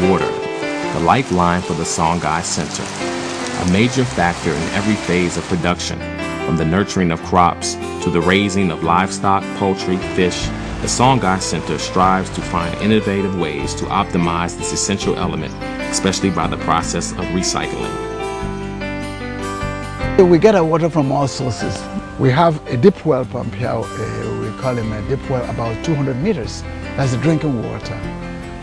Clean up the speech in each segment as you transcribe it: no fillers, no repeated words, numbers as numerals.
Water, the lifeline for the Songhai Center, a major factor in every phase of production, from the nurturing of crops to the raising of livestock, poultry, fish. The Songhai Center strives to find innovative ways to optimize this essential element, especially by the process of recycling. We get our water from all sources. We have a deep well pump here, we call him a deep well, about 200 meters. That's the drinking water.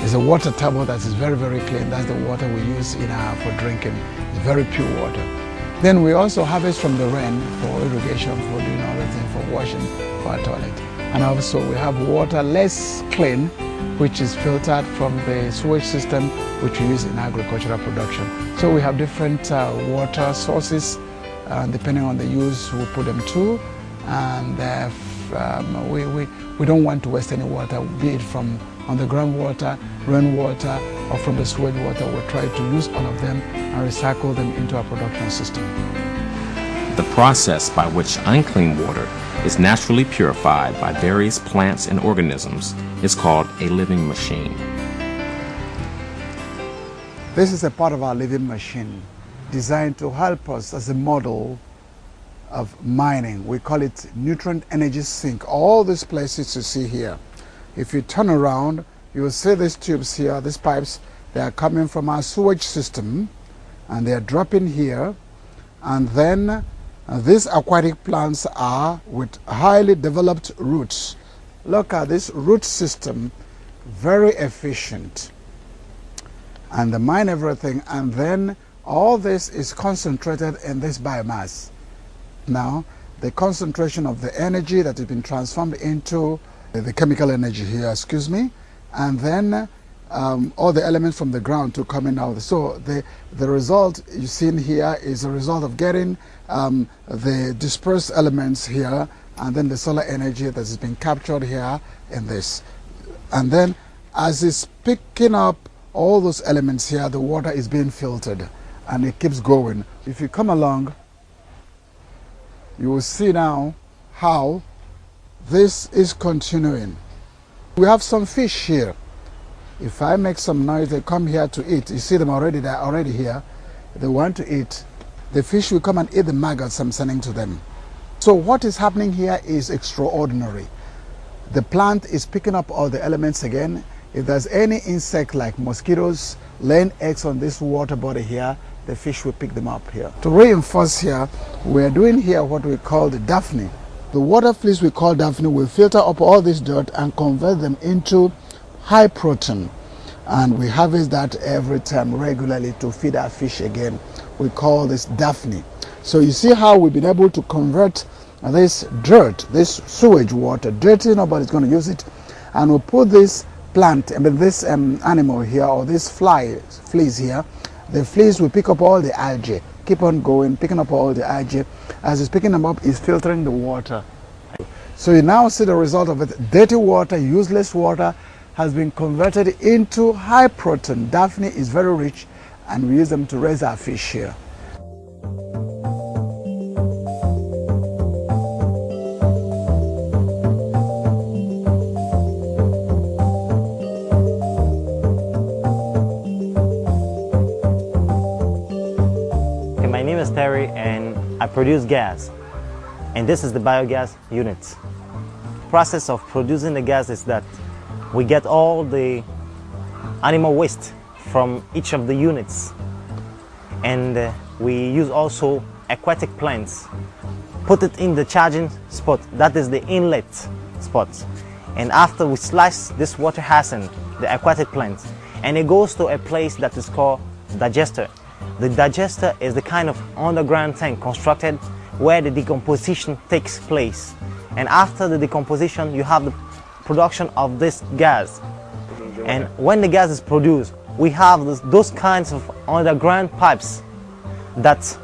It's a water table that is very, very clean. That's the water we use for drinking. It's very pure water. Then we also harvest from the rain for irrigation, for doing all the things, for washing, for our toilet. And also we have water less clean, which is filtered from the sewage system, which we use in agricultural production. So we have different water sources, depending on the use we put them to. And we don't want to waste any water, be it from underground water, rainwater, or from the sewage water. We try to use all of them and recycle them into our production system. The process by which unclean water is naturally purified by various plants and organisms is called a living machine. This is a part of our living machine designed to help us as a model of mining. We call it Neutron energy sink. All these places you see here, if you turn around, you will see these tubes here, these pipes. They are coming from our sewage system and they are dropping here. And then these aquatic plants are with highly developed roots. Look at this root system, very efficient. And they mine everything, and then all this is concentrated in this biomass. Now, the concentration of the energy that has been transformed into the chemical energy here, and then all the elements from the ground to coming out. So the result you see in here is a result of getting the dispersed elements here, and then the solar energy that has been captured here in this. And then as it's picking up all those elements here, the water is being filtered and it keeps going. If you come along, you will see now how this is continuing. We have some fish here. If I make some noise, they come here to eat. You see them already, they're already here. They want to eat. The fish will come and eat the maggots I'm sending to them. So what is happening here is extraordinary. The plant is picking up all the elements again. If there's any insect like mosquitoes laying eggs on this water body here, the fish will pick them up here. To reinforce here, we're doing here what we call the Daphne. The water fleas we call Daphne will filter up all this dirt and convert them into high protein. And we harvest that every time regularly to feed our fish again. We call this Daphne. So you see how we've been able to convert this dirt, this sewage water, dirty, nobody's going to use it. And we'll put this plant, this animal here, or this fleas here. The fleas will pick up all the algae, keep on going, picking up all the algae. As it's picking them up, it's filtering the water. So you now see the result of it. Dirty water, useless water, has been converted into high protein. Daphne is very rich, and we use them to raise our fish here. My name is Terry and I produce gas, and this is the biogas unit. The process of producing the gas is that we get all the animal waste from each of the units, and we use also aquatic plants, put it in the charging spot, that is the inlet spot, and after we slice this water hyacinth, the aquatic plants, and it goes to a place that is called digester. The digester is the kind of underground tank constructed where the decomposition takes place, and after the decomposition you have the production of this gas. And when the gas is produced, we have those kinds of underground pipes that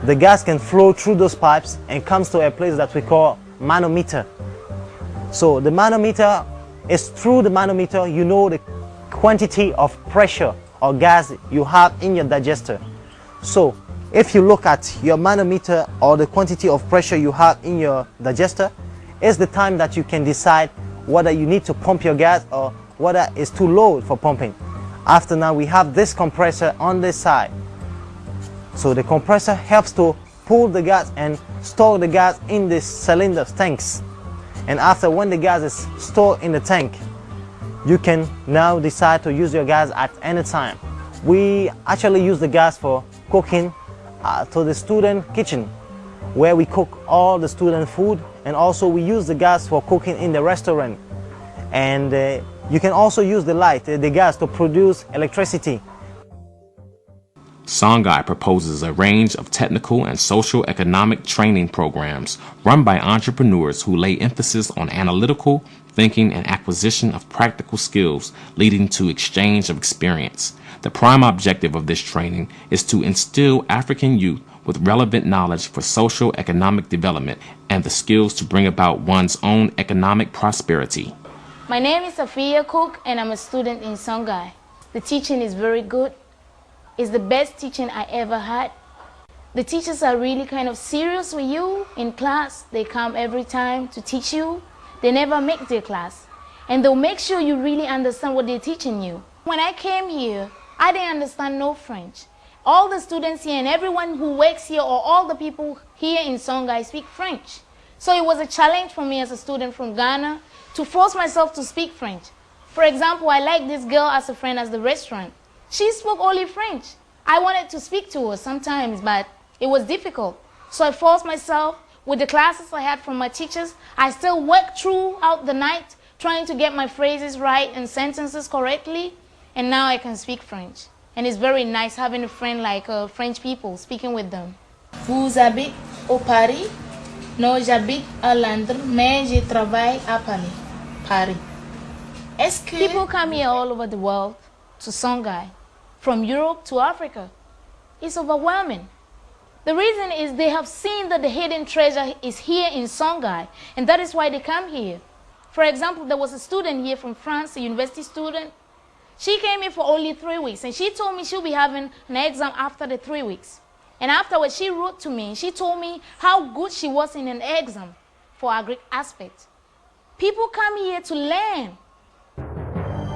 the gas can flow through those pipes and comes to a place that we call manometer. So the manometer is through the manometer you know the quantity of pressure or gas you have in your digester. So if you look at your manometer or the quantity of pressure you have in your digester, is the time that you can decide whether you need to pump your gas or whether it's too low for pumping. After now, we have this compressor on this side. So the compressor helps to pull the gas and store the gas in the cylinders, tanks. And after, when the gas is stored in the tank, you can now decide to use your gas at any time. We actually use the gas for cooking to the student kitchen, where we cook all the student food, and also we use the gas for cooking in the restaurant. And you can also use the light, the gas, to produce electricity. Songhai proposes a range of technical and social economic training programs run by entrepreneurs who lay emphasis on analytical thinking and acquisition of practical skills, leading to exchange of experience. The prime objective of this training is to instill African youth with relevant knowledge for social economic development and the skills to bring about one's own economic prosperity. My name is Afia Cook and I'm a student in Songhai. The teaching is very good. It's the best teaching I ever had. The teachers are really kind of serious with you in class. They come every time to teach you. They never make their class. And they'll make sure you really understand what they're teaching you. When I came here, I didn't understand no French. All the students here and everyone who works here, or all the people here in Songhai, speak French. So it was a challenge for me as a student from Ghana to force myself to speak French. For example, I like this girl as a friend at the restaurant. She spoke only French. I wanted to speak to her sometimes, but it was difficult. So I forced myself. With the classes I had from my teachers, I still worked throughout the night trying to get my phrases right and sentences correctly, and now I can speak French. And it's very nice having a friend like French people, speaking with them. Vous habitez au Paris? Non, j'habite à Londres, mais je travaille à Paris. People come here all over the world to Songhai, from Europe to Africa. It's overwhelming. The reason is they have seen that the hidden treasure is here in Songhai, and that is why they come here. For example, there was a student here from France, a university student. She came here for only 3 weeks, and she told me she'll be having an exam after the 3 weeks. And afterwards, she wrote to me, and she told me how good she was in an exam for a Greek aspect. People come here to learn.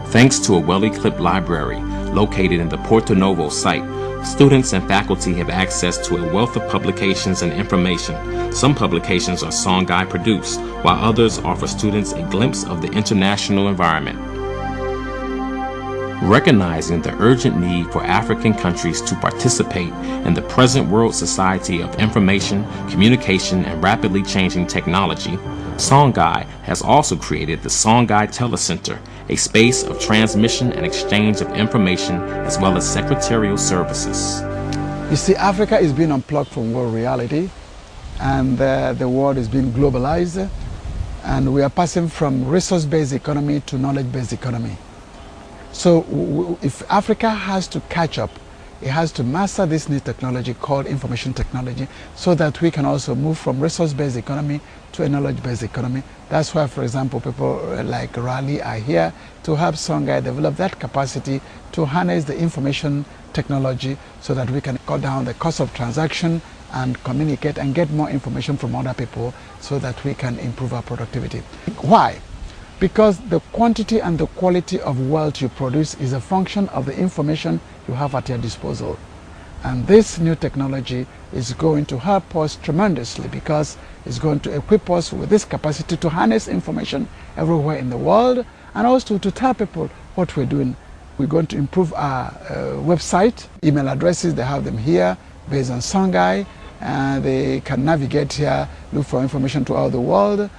Thanks to a well-equipped library located in the Porto Novo site, students and faculty have access to a wealth of publications and information. Some publications are Songhai produced, while others offer students a glimpse of the international environment. Recognizing the urgent need for African countries to participate in the present world society of information, communication, and rapidly changing technology, Songhai has also created the Songhai Telecenter, a space of transmission and exchange of information as well as secretarial services. You see, Africa is being unplugged from world reality, and the world is being globalized, and we are passing from resource-based economy to knowledge-based economy. So if Africa has to catch up, it has to master this new technology called information technology, so that we can also move from resource-based economy to a knowledge-based economy. That's why, for example, people like Raleigh are here to help Songhai develop that capacity to harness the information technology so that we can cut down the cost of transaction and communicate and get more information from other people so that we can improve our productivity. Why? Because the quantity and the quality of wealth you produce is a function of the information you have at your disposal. And this new technology is going to help us tremendously, because it's going to equip us with this capacity to harness information everywhere in the world, and also to tell people what we're doing. We're going to improve our website, email addresses, they have them here based on Songhai. They can navigate here, look for information throughout the world,